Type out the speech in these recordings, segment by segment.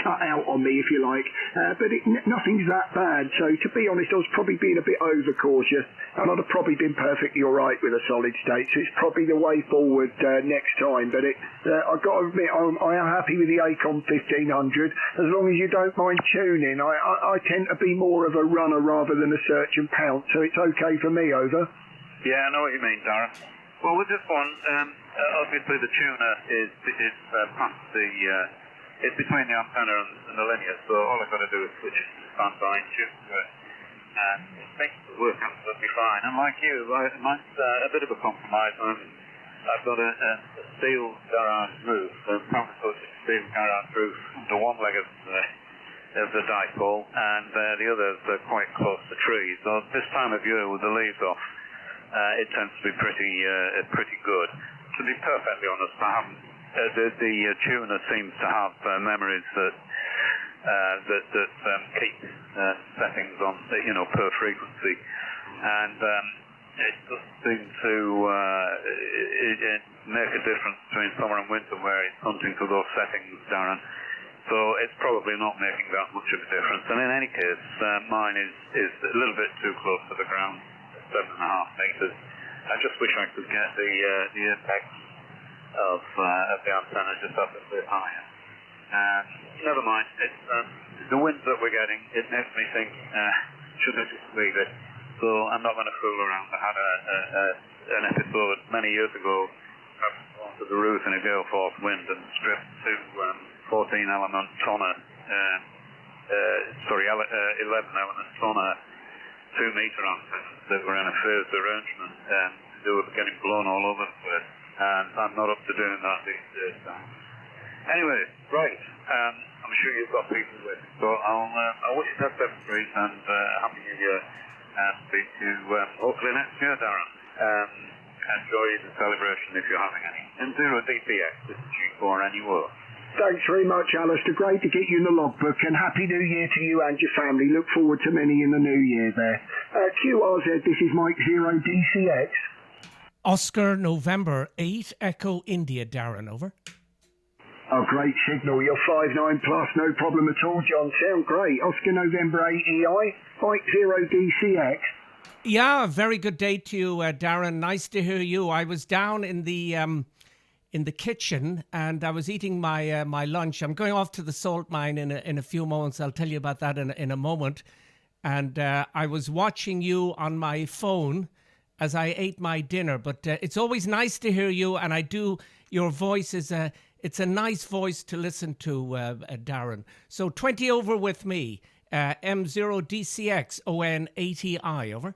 cut out on me, if you like. But nothing's that bad. So to be honest, I was probably being a bit overcautious, and I'd have probably been perfectly all right with a solid state. So it's probably the way forward next time. But I've got to admit, I am happy with the Acon 1500, as long as you don't mind tuning. I tend to be more of a runner rather than a search and pounce, so it's okay for me, over. Yeah, I know what you mean, Darren. Well, with this one, obviously the tuner is past it's between the antenna and the linear, so all I've got to do is switch it to standby and tune to it. And it makes it work absolutely fine. And like you, mine's a bit of a compromise. I've got a steel garage roof, a counter-coated steel garage roof under one leg of the dipole, and the others are quite close to trees. So this time of year with the leaves off, it tends to be pretty good. To be perfectly honest, the tuner seems to have memories that keep settings on, per frequency, and it does seem to make a difference between summer and winter where it's hunting for those settings, Darren. So it's probably not making that much of a difference. And in any case, mine is a little bit too close to the ground, 7.5 meters. I just wish I could get the apex of the antenna just up a bit higher. Never mind. It's the winds that we're getting. It makes me think, should I just leave it? So I'm not going to fool around. I had an episode many years ago. I went onto the roof in a gale force wind and stripped two 14-element tonner, 11-element tonner 2-meter antennas that were in a phased arrangement, and they were getting blown all over the place. And I'm not up to doing that these days. Anyway, right. I'm sure you've got people with you, so I'll wish you that great and happy New Year, and speak to you hopefully next year, Darren. Enjoy the celebration if you're having any. M0DCX, this is G4NUO. Thanks very much, Alistair. Great to get you in the logbook, and Happy New Year to you and your family. Look forward to many in the new year there. QRZ, this is Mike 0DCX. Oscar November 8 Echo India, Darren, over. Oh, great signal. You're 5-9 plus, no problem at all, John. Sound great. Oscar November 8 EI, Mike 0DCX. Yeah, very good day to you, Darren. Nice to hear you. I was down in the kitchen and I was eating my my lunch. I'm going off to the salt mine in a few moments. I'll tell you about that in a moment. And I was watching you on my phone as I ate my dinner. But it's always nice to hear you, and your voice is it's a nice voice to listen to, Darren. So 20 over with me, M0DCX ON80I, over.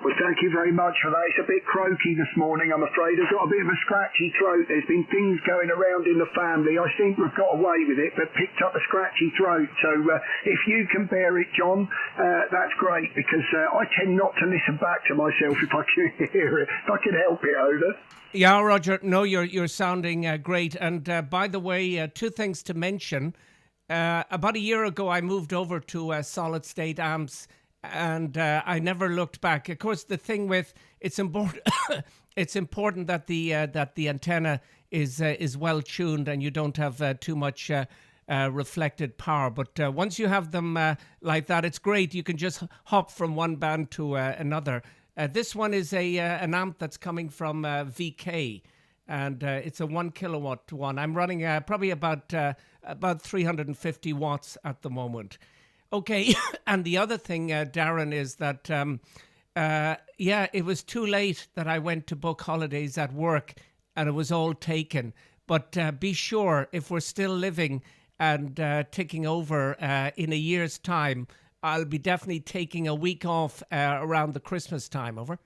Well, thank you very much for that. It's a bit croaky this morning, I'm afraid. I've got a bit of a scratchy throat. There's been things going around in the family. I seem to have got away with it, but picked up a scratchy throat. So if you can bear it, John, that's great, because I tend not to listen back to myself if I can hear it. If I can help it, over. Yeah, Roger. No, you're sounding great. And by the way, two things to mention. About a year ago, I moved over to solid state amps, and I never looked back. Of course, the thing with it's important, it's important that the antenna is well tuned and you don't have too much reflected power. But once you have them like that, it's great. You can just hop from one band to another. This one is an amp that's coming from VK, and it's a 1 kilowatt one. I'm running probably about 350 watts at the moment. Okay, and the other thing, Darren, is that, it was too late that I went to book holidays at work and it was all taken. But be sure, if we're still living and ticking over in a year's time, I'll be definitely taking a week off around the Christmas time, over.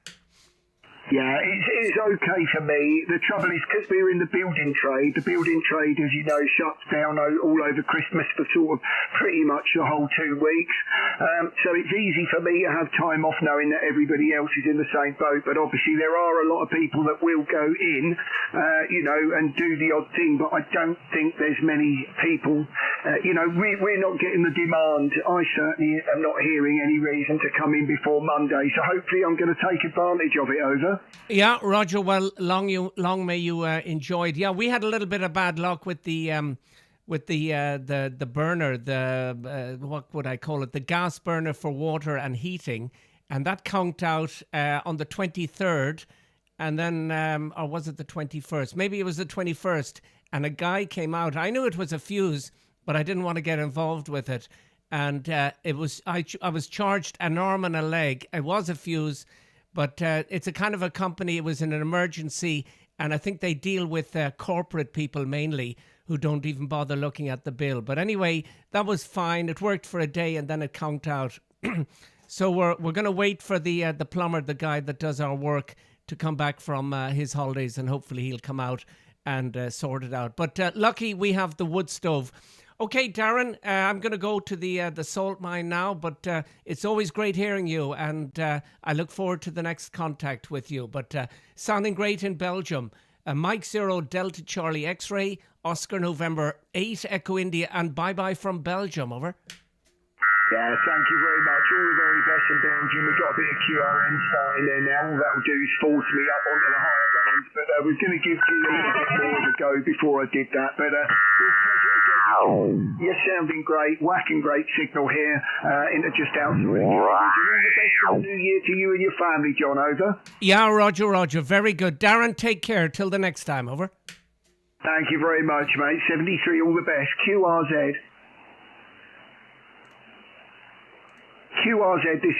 Yeah, it's okay for me. The trouble is, because we're in the building trade, as you know, shuts down all over Christmas for sort of pretty much the whole 2 weeks. So it's easy for me to have time off knowing that everybody else is in the same boat. But obviously there are a lot of people that will go in, and do the odd thing. But I don't think there's many people, we're not getting the demand. I certainly am not hearing any reason to come in before Monday. So hopefully I'm going to take advantage of it, over. Yeah, Roger. Well, long may you enjoy it. Yeah, we had a little bit of bad luck with the with the burner, what would I call it? The gas burner for water and heating, and that conked out on the 23rd, and then or was it the 21st? Maybe it was the 21st, and a guy came out. I knew it was a fuse, but I didn't want to get involved with it, and it was I was charged an arm and a leg. It was a fuse, but it's a kind of a company. It was in an emergency, and I think they deal with corporate people mainly who don't even bother looking at the bill. But anyway, that was fine. It worked for a day, and then it conked out. So we're going to wait for the plumber, the guy that does our work, to come back from his holidays, and hopefully he'll come out and sort it out. But lucky we have the wood stove. Okay, Darren, I'm going to go to the salt mine now, but it's always great hearing you, and I look forward to the next contact with you. But sounding great in Belgium. Mike 0 Delta Charlie X-Ray, Oscar November 8 Echo India, and bye-bye from Belgium, over. Yeah, thank you very much. All the very best in Belgium. We've got a bit of QRM starting there now. All that'll do is force me up onto the higher bands. But we're going to give you a little bit more of a go before I did that. But it was a pleasure to get you. You're sounding great. Whacking great signal here into just outside. All the best for the new year to you and your family, John, over. Yeah, Roger. Very good. Darren, take care. Till the next time, over. Thank you very much, mate. 73, all the best. QRZ. QRZ, this is